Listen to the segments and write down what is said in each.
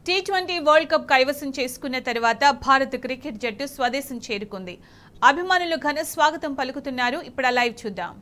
T20 world cup కైవసం చేసుకున్న తర్వాత భారత క్రికెట్ జట్టు స్వదేశం చేరుకుంది. అభిమానులు ఘన స్వాగతం పలుకుతున్నారు. ఇప్పుడు లైవ్ చూద్దాం.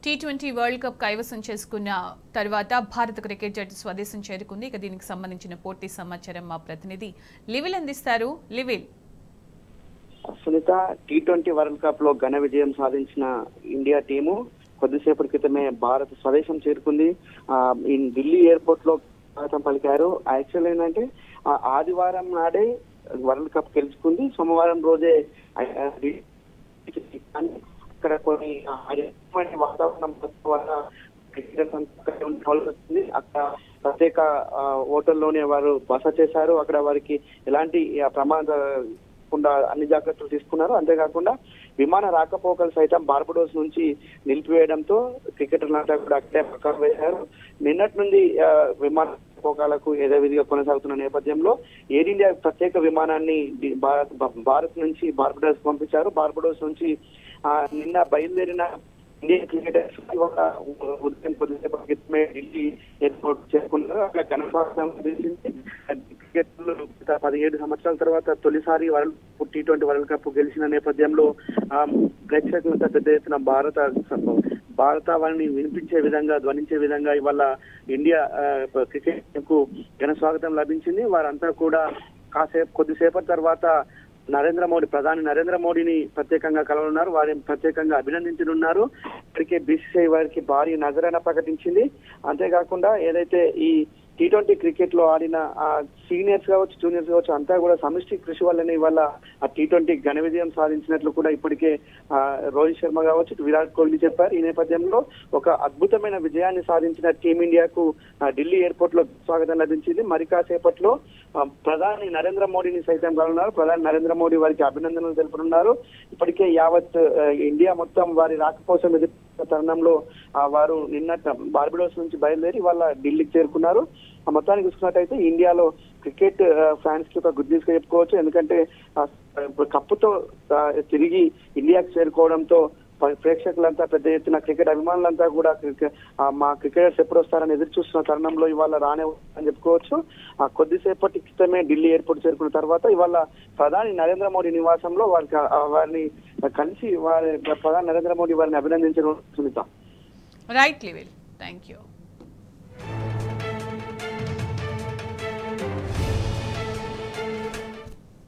టీ20 వరల్డ్ కప్ కైవసం చేసుకున్న తర్వాత భారత క్రికెట్ జట్టు స్వదేశం చేరుకుంది. ఇక దీనికి సంబంధించిన పూర్తి సమాచారం మా ప్రతినిధి లివిల్ అందిస్తారు. లివిల్, సునీత, టీ20 వరల్డ్ కప్ లో ఘన విజయం సాధించిన ఇండియా టీము కొద్దిసేపటి క్రితమే భారత స్వదేశం చేరుకుంది. ఢిల్లీ ఎయిర్పోర్ట్ లో స్వాగతం పలికారు. యాక్చువల్ ఏంటంటే ఆదివారం నాడే వరల్డ్ కప్ గెలుచుకుంది. సోమవారం రోజే ఇక్కడ కొన్ని వాతావరణం వల్ల వచ్చింది. అక్కడ ప్రత్యేక హోటల్లోనే వారు బస చేశారు. అక్కడ వారికి ఎలాంటి ప్రమాదకుండా అన్ని జాగ్రత్తలు తీసుకున్నారు. అంతేకాకుండా విమాన రాకపోకలు సైతం బార్బడోస్ నుంచి నిలిపివేయడంతో క్రికెటర్లంతా కూడా అక్కడే పక్కన వేశారు. నిన్నటి నుండి విమాన పోకాలకు యథావిధిగా కొనసాగుతున్న నేపథ్యంలో ఎయిర్ ఇండియా ప్రత్యేక విమానాన్ని భారత్ నుంచి బార్బడోస్ పంపించారు. బార్బడోస్ నుంచి నిన్న బయలుదేరిన ఇండియన్ క్రికెటర్స్ ఉదయం కొద్దిసేపటి క్రితమే ఢిల్లీ ఎయిర్పోర్ట్ చేరుకున్నారు. అక్కడ ఘనస్వాగతం క్రికెట్ 17 సంవత్సరాల తర్వాత తొలిసారి టీ20 వరల్డ్ కప్ గెలిచిన నేపథ్యంలో ప్రేక్షకులంతా పెద్ద ఎత్తున భారత వారిని వినిపించే విధంగా, ధ్వనించే విధంగా ఇవాళ ఇండియా క్రికెట్ కు ఘన స్వాగతం లభించింది. వారంతా కూడా కొద్దిసేపటి తర్వాత ప్రధాని నరేంద్ర మోడీని ప్రత్యేకంగా కలవనున్నారు. వారిని ప్రత్యేకంగా అభినందించనున్నారు. ఇప్పటికే బీసీసీఐ వారికి భారీ నజరాన ప్రకటించింది. అంతేకాకుండా ఏదైతే ఈ టీ20 క్రికెట్ లో ఆడిన సీనియర్స్ కావచ్చు, జూనియర్స్ కావచ్చు, అంతా కూడా సమిష్టి కృషి వల్లనే ఇవాళ ఆ టీ20 ఘన విజయం సాధించినట్లు కూడా ఇప్పటికే రోహిత్ శర్మ కావచ్చు, విరాట్ కోహ్లీ చెప్పారు. ఈ నేపథ్యంలో ఒక అద్భుతమైన విజయాన్ని సాధించిన టీమిండియాకు ఢిల్లీ ఎయిర్పోర్ట్ లో స్వాగతం లభించింది. మరి కాసేపట్లో ప్రధాని నరేంద్ర మోడీని సైతం కలున్నారు. ప్రధాని నరేంద్ర మోడీ వారికి అభినందనలు తెలుపనున్నారు. ఇప్పటికే యావత్ ఇండియా మొత్తం వారి రాక కోసం ఎదుర్కొన్న తరుణంలో వారు నిన్న బార్బడోస్ నుంచి బయలుదేరి వాళ్ళ ఢిల్లీకి చేరుకున్నారు. మొత్తానికి చూసుకున్నట్టయితే ఇండియాలో క్రికెట్ ఫ్యాన్స్ కి ఒక గుడ్ న్యూస్ గా చెప్పుకోవచ్చు. ఎందుకంటే కప్పుతో తిరిగి ఇండియాకి చేరుకోవడంతో ప్రేక్షకులంతా పెద్ద ఎత్తున క్రికెట్ అభిమానులంతా కూడా మా క్రికెటర్స్ ఎప్పుడు వస్తారని ఎదురు చూస్తున్న తరుణంలో ఇవాళ రానే అని చెప్పుకోవచ్చు. కొద్దిసేపటి క్రితమే ఢిల్లీ ఎయిర్పోర్ట్ చేరుకున్న తర్వాత ఇవాళ ప్రధాని నరేంద్ర మోడీ నివాసంలో వారిని కలిసి ప్రధాని నరేంద్ర మోడీ వారిని అభినందించడం. సునీత, రైట్ లివిల్, థ్యాంక్ యూ.